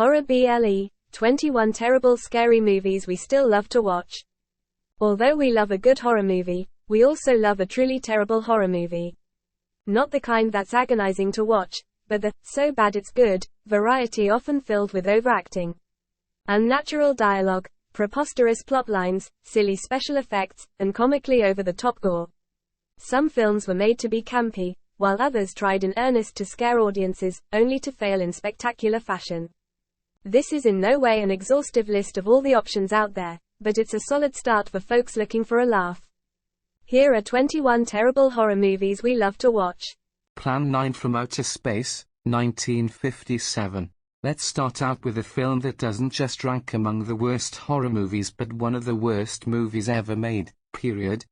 Horror BLE, 21 terrible scary movies we still love to watch. Although we love a good horror movie, we also love a truly terrible horror movie. Not the kind that's agonizing to watch, but the so bad it's good variety, often filled with overacting, unnatural dialogue, preposterous plotlines, silly special effects, and comically over-the-top gore. Some films were made to be campy, while others tried in earnest to scare audiences, only to fail in spectacular fashion. This is in no way an exhaustive list of all the options out there, but it's a solid start for folks looking for a laugh. Here are 21 terrible horror movies we love to watch. Plan 9 from Outer Space, 1957. Let's start out with a film that doesn't just rank among the worst horror movies but one of the worst movies ever made, period.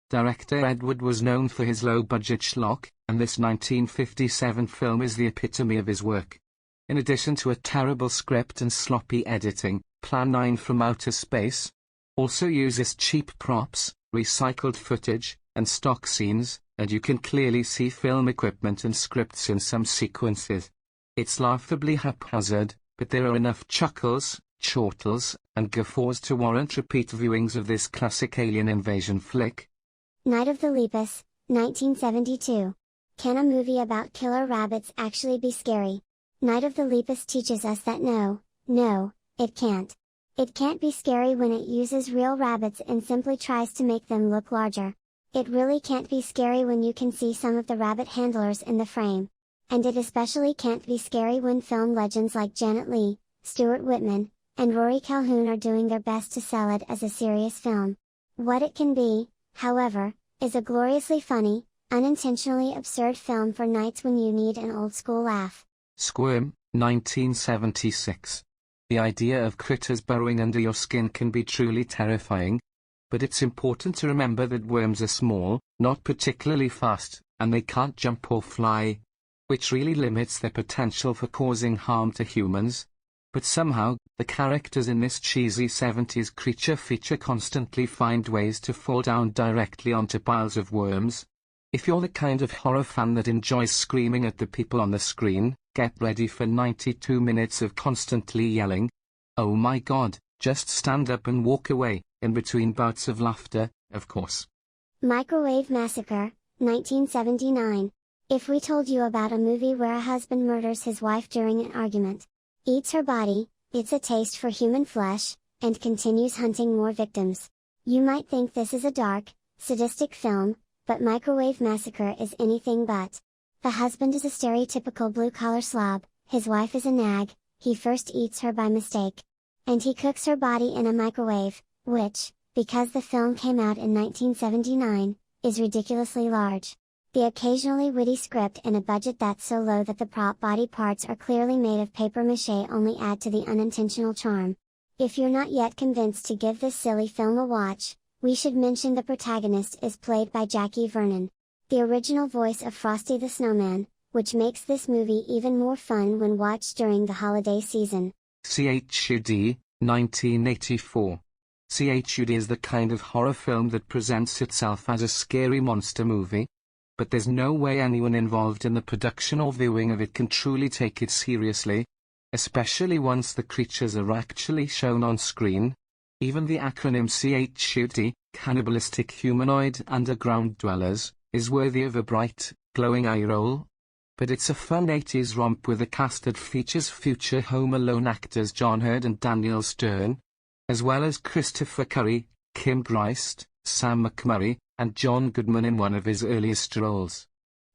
Director Ed Wood was known for his low-budget schlock, and this 1957 film is the epitome of his work. In addition to a terrible script and sloppy editing, Plan 9 from Outer Space also uses cheap props, recycled footage, and stock scenes, and you can clearly see film equipment and scripts in some sequences. It's laughably haphazard, but there are enough chuckles, chortles, and guffaws to warrant repeat viewings of this classic alien invasion flick. Night of the Lepus, 1972. Can a movie about killer rabbits actually be scary? Night of the Lepus teaches us that no, it can't. It can't be scary when it uses real rabbits and simply tries to make them look larger. It really can't be scary when you can see some of the rabbit handlers in the frame. And it especially can't be scary when film legends like Janet Leigh, Stuart Whitman, and Rory Calhoun are doing their best to sell it as a serious film. What it can be, however, is a gloriously funny, unintentionally absurd film for nights when you need an old-school laugh. Squirm, 1976. The idea of critters burrowing under your skin can be truly terrifying. But it's important to remember that worms are small, not particularly fast, and they can't jump or fly, which really limits their potential for causing harm to humans. But somehow, the characters in this cheesy 70s creature feature constantly find ways to fall down directly onto piles of worms. If you're the kind of horror fan that enjoys screaming at the people on the screen, get ready for 92 minutes of constantly yelling, "Oh my god," just stand up and walk away, in between bouts of laughter, of course. Microwave Massacre, 1979. If we told you about a movie where a husband murders his wife during an argument, eats her body, gets a taste for human flesh, and continues hunting more victims, you might think this is a dark, sadistic film, but Microwave Massacre is anything but. The husband is a stereotypical blue-collar slob, his wife is a nag, he first eats her by mistake. And he cooks her body in a microwave, which, because the film came out in 1979, is ridiculously large. The occasionally witty script and a budget that's so low that the prop body parts are clearly made of papier-mâché only add to the unintentional charm. If you're not yet convinced to give this silly film a watch, we should mention the protagonist is played by Jackie Vernon, the original voice of Frosty the Snowman, which makes this movie even more fun when watched during the holiday season. CHUD, 1984. CHUD is the kind of horror film that presents itself as a scary monster movie. But there's no way anyone involved in the production or viewing of it can truly take it seriously, especially once the creatures are actually shown on screen. Even the acronym CHUD, Cannibalistic Humanoid Underground Dwellers, is worthy of a bright, glowing eye roll. But it's a fun 80s romp with a cast that features future Home Alone actors John Hurt and Daniel Stern, as well as Christopher Curry, Kim Greist, Sam McMurray, and John Goodman in one of his earliest roles.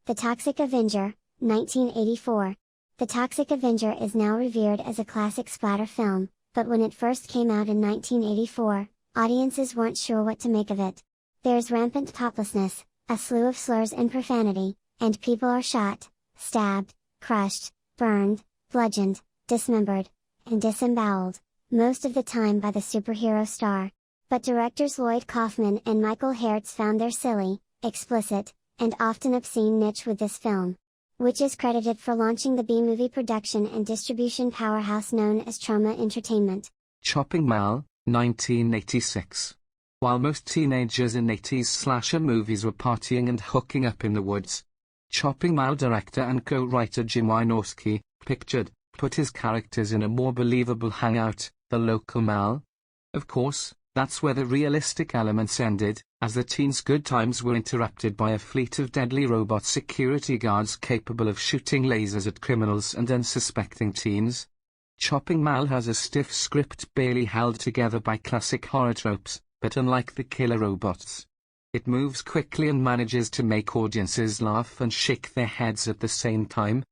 The Toxic Avenger, 1984. The Toxic Avenger is now revered as a classic splatter film, but when it first came out in 1984, audiences weren't sure what to make of it. There's rampant toplessness, a slew of slurs and profanity, and people are shot, stabbed, crushed, burned, bludgeoned, dismembered, and disemboweled, most of the time by the superhero star. But directors Lloyd Kaufman and Michael Hertz found their silly, explicit, and often obscene niche with this film, which is credited for launching the B-movie production and distribution powerhouse known as Troma Entertainment. Chopping Mall, 1986. While most teenagers in 80s slasher movies were partying and hooking up in the woods, Chopping Mall director and co-writer Jim Wynorski pictured put his characters in a more believable hangout, the local mall. Of course, that's where the realistic elements ended, as the teens' good times were interrupted by a fleet of deadly robot security guards capable of shooting lasers at criminals and unsuspecting teens. Chopping Mall has a stiff script barely held together by classic horror tropes, but unlike the killer robots, it moves quickly and manages to make audiences laugh and shake their heads at the same time.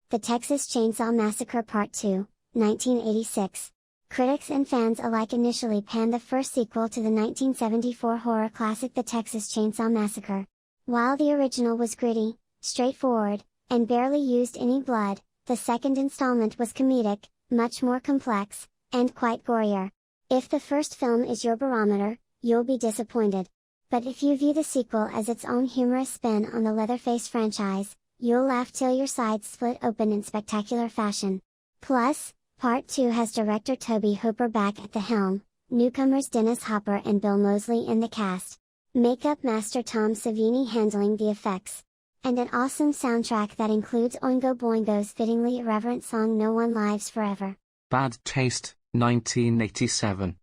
The Texas Chainsaw Massacre Part 2, 1986. Critics and fans alike initially panned the first sequel to the 1974 horror classic The Texas Chainsaw Massacre. While the original was gritty, straightforward, and barely used any blood, the second installment was comedic, much more complex, and quite gorier. If the first film is your barometer, you'll be disappointed. But if you view the sequel as its own humorous spin on the Leatherface franchise, you'll laugh till your sides split open in spectacular fashion. Plus, Part 2 has director Tobe Hooper back at the helm, newcomers Dennis Hopper and Bill Moseley in the cast, makeup master Tom Savini handling the effects, and an awesome soundtrack that includes Oingo Boingo's fittingly irreverent song No One Lives Forever. Bad Taste, 1987.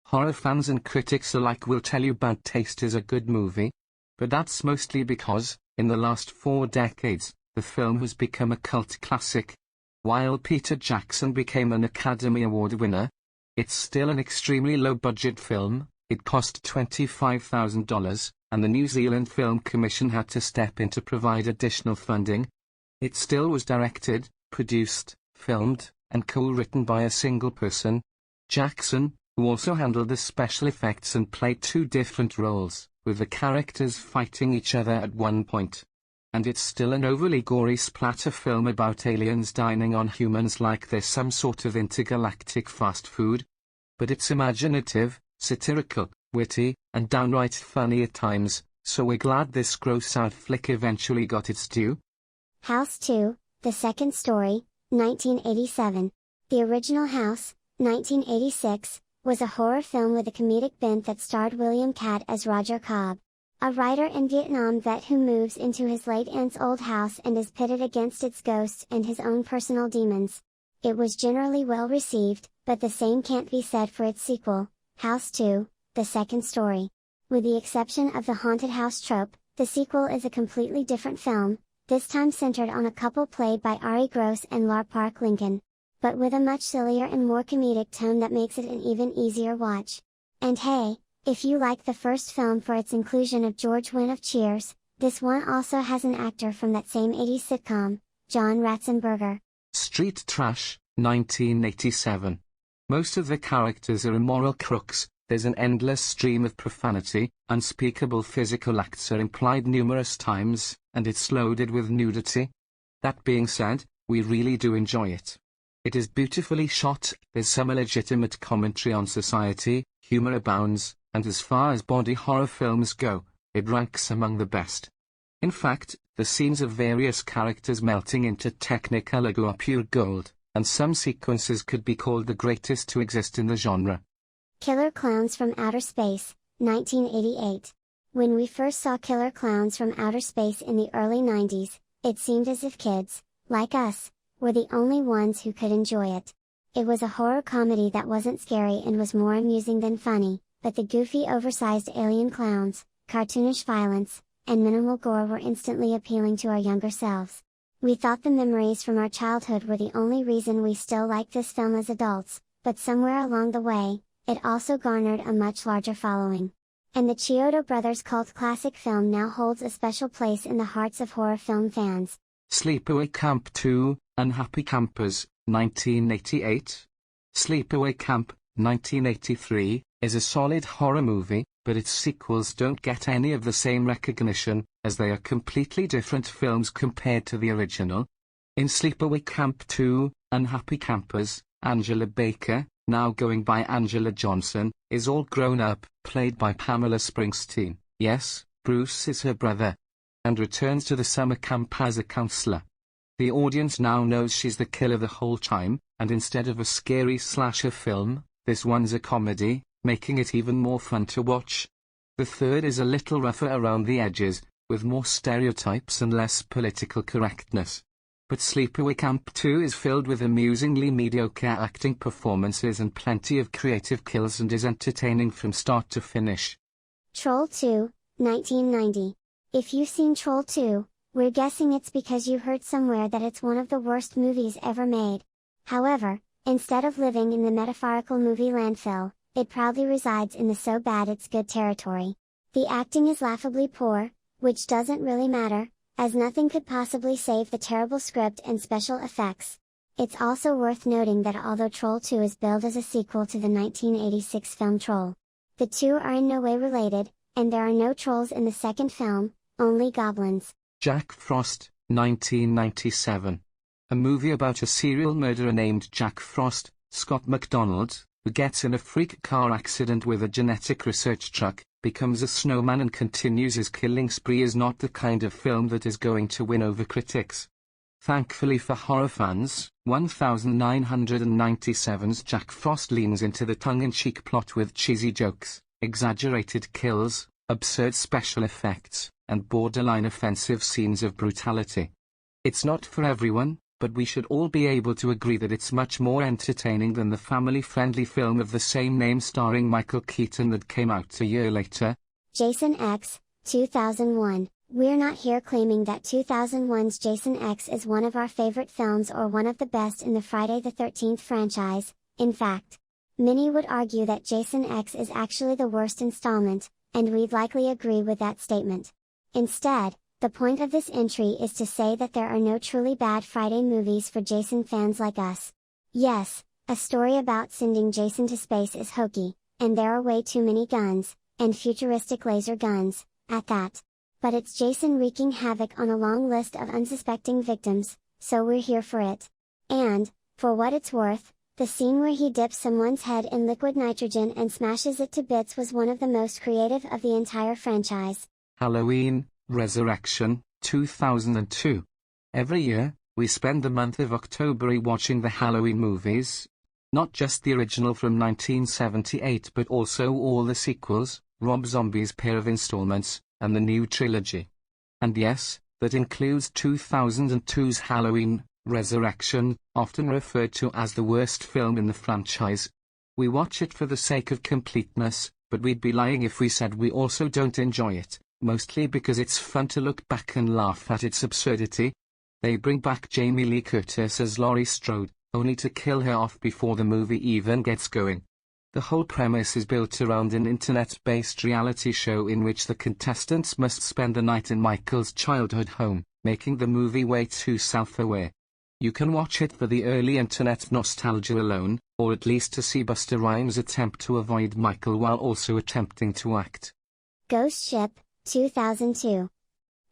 Horror fans and critics alike will tell you Bad Taste is a good movie. But that's mostly because, in the last 4 decades, the film has become a cult classic. While Peter Jackson became an Academy Award winner, it's still an extremely low-budget film. It cost $25,000, and the New Zealand Film Commission had to step in to provide additional funding. It still was directed, produced, filmed, and co-written by a single person, Jackson, who also handled the special effects and played 2 different roles, with the characters fighting each other at one point. And it's still an overly gory splatter film about aliens dining on humans like they're some sort of intergalactic fast food. But it's imaginative, satirical, witty, and downright funny at times, so we're glad this gross-out flick eventually got its due. House 2, The Second Story, 1987. The original House, 1986, was a horror film with a comedic bent that starred William Catt as Roger Cobb, a writer and Vietnam vet who moves into his late aunt's old house and is pitted against its ghosts and his own personal demons. It was generally well received, but the same can't be said for its sequel, House 2, The Second Story. With the exception of the haunted house trope, the sequel is a completely different film, this time centered on a couple played by Ari Gross and Lar Park Lincoln, but with a much sillier and more comedic tone that makes it an even easier watch. And hey, if you like the first film for its inclusion of George Wendt of Cheers, this one also has an actor from that same 80s sitcom, John Ratzenberger. Street Trash, 1987. Most of the characters are immoral crooks, there's an endless stream of profanity, unspeakable physical acts are implied numerous times, and it's loaded with nudity. That being said, we really do enjoy it. It is beautifully shot, there's some legitimate commentary on society, humor abounds, and as far as body horror films go, it ranks among the best. In fact, the scenes of various characters melting into Technicolor are pure gold, and some sequences could be called the greatest to exist in the genre. Killer Clowns from Outer Space, 1988. When we first saw Killer Clowns from Outer Space in the early 90s, it seemed as if kids, like us, were the only ones who could enjoy it. It was a horror comedy that wasn't scary and was more amusing than funny, but the goofy oversized alien clowns, cartoonish violence, and minimal gore were instantly appealing to our younger selves. We thought the memories from our childhood were the only reason we still like this film as adults, but somewhere along the way, it also garnered a much larger following. And the Chiodo Brothers cult classic film now holds a special place in the hearts of horror film fans. Sleepaway Camp 2, Unhappy Campers, 1988. Sleepaway Camp, 1983, is a solid horror movie, but its sequels don't get any of the same recognition, as they are completely different films compared to the original. In Sleepaway Camp 2, Unhappy Campers, Angela Baker, now going by Angela Johnson, is all grown up, played by Pamela Springsteen, yes, Bruce is her brother, and returns to the summer camp as a counselor. The audience now knows she's the killer the whole time, and instead of a scary slasher film, this one's a comedy, making it even more fun to watch. The third is a little rougher around the edges, with more stereotypes and less political correctness. But Sleepaway Camp 2 is filled with amusingly mediocre acting performances and plenty of creative kills and is entertaining from start to finish. Troll 2, 1990. If you've seen Troll 2, we're guessing it's because you heard somewhere that it's one of the worst movies ever made. However, instead of living in the metaphorical movie landfill, it proudly resides in the so bad it's good territory. The acting is laughably poor, which doesn't really matter, as nothing could possibly save the terrible script and special effects. It's also worth noting that although Troll 2 is billed as a sequel to the 1986 film Troll, the two are in no way related, and there are no trolls in the second film, only goblins. Jack Frost, 1997. A movie about a serial murderer named Jack Frost, Scott McDonald, who gets in a freak car accident with a genetic research truck, becomes a snowman and continues his killing spree is not the kind of film that is going to win over critics. Thankfully for horror fans, 1997's Jack Frost leans into the tongue-in-cheek plot with cheesy jokes, exaggerated kills, absurd special effects, and borderline offensive scenes of brutality. It's not for everyone, but we should all be able to agree that it's much more entertaining than the family-friendly film of the same name starring Michael Keaton that came out a year later. Jason X, 2001. We're not here claiming that 2001's Jason X is one of our favorite films or one of the best in the Friday the 13th franchise. In fact, many would argue that Jason X is actually the worst installment, and we'd likely agree with that statement. Instead, the point of this entry is to say that there are no truly bad Friday movies for Jason fans like us. Yes, a story about sending Jason to space is hokey, and there are way too many guns, and futuristic laser guns, at that. But it's Jason wreaking havoc on a long list of unsuspecting victims, so we're here for it. And, for what it's worth, the scene where he dips someone's head in liquid nitrogen and smashes it to bits was one of the most creative of the entire franchise. Halloween, Resurrection, 2002. Every year, we spend the month of October watching the Halloween movies. Not just the original from 1978 but also all the sequels, Rob Zombie's pair of installments, and the new trilogy. And yes, that includes 2002's Halloween, Resurrection, often referred to as the worst film in the franchise. We watch it for the sake of completeness, but we'd be lying if we said we also don't enjoy it, mostly because it's fun to look back and laugh at its absurdity. They bring back Jamie Lee Curtis as Laurie Strode, only to kill her off before the movie even gets going. The whole premise is built around an internet-based reality show in which the contestants must spend the night in Michael's childhood home, making the movie way too self-aware. You can watch it for the early internet nostalgia alone, or at least to see Busta Rhymes attempt to avoid Michael while also attempting to act. Ghost Ship, 2002.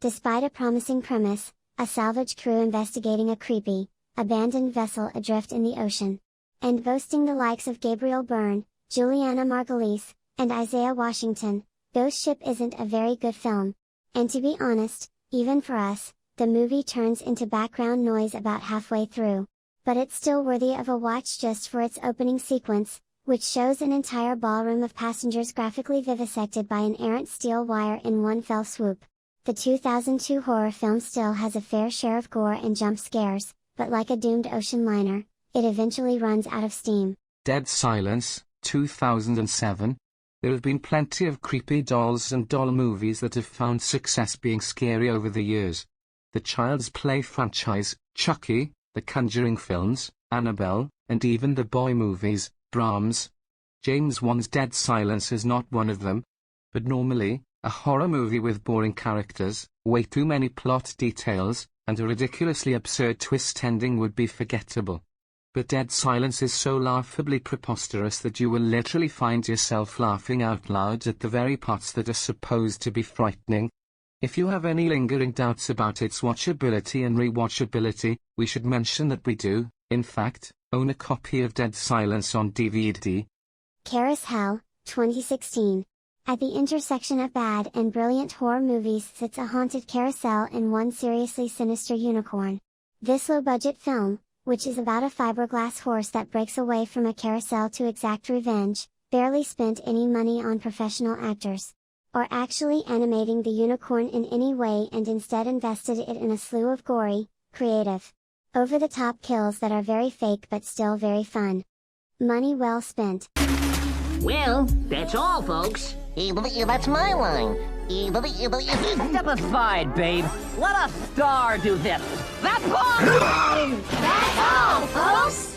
Despite a promising premise, a salvage crew investigating a creepy, abandoned vessel adrift in the ocean, and boasting the likes of Gabriel Byrne, Juliana Margulies, and Isaiah Washington, Ghost Ship isn't a very good film. And to be honest, even for us, the movie turns into background noise about halfway through. But it's still worthy of a watch just for its opening sequence, which shows an entire ballroom of passengers graphically vivisected by an errant steel wire in one fell swoop. The 2002 horror film still has a fair share of gore and jump scares, but like a doomed ocean liner, it eventually runs out of steam. Dead Silence, 2007. There have been plenty of creepy dolls and doll movies that have found success being scary over the years. The Child's Play franchise, Chucky, the Conjuring films, Annabelle, and even the Boy movies, Brahms. James Wan's Dead Silence is not one of them. But normally, a horror movie with boring characters, way too many plot details, and a ridiculously absurd twist ending would be forgettable. But Dead Silence is so laughably preposterous that you will literally find yourself laughing out loud at the very parts that are supposed to be frightening. If you have any lingering doubts about its watchability and rewatchability, we should mention that we do, in fact, own a copy of Dead Silence on DVD. Carousel, 2016. At the intersection of bad and brilliant horror movies sits a haunted carousel and one seriously sinister unicorn. This low-budget film, which is about a fiberglass horse that breaks away from a carousel to exact revenge, barely spent any money on professional actors, or actually animating the unicorn in any way and instead invested it in a slew of gory, creative, Over-the-top kills that are very fake but still very fun. Money well spent. Well, that's all, folks. That's my line. Step aside, babe. Let a star do this. That's all! That's all, folks!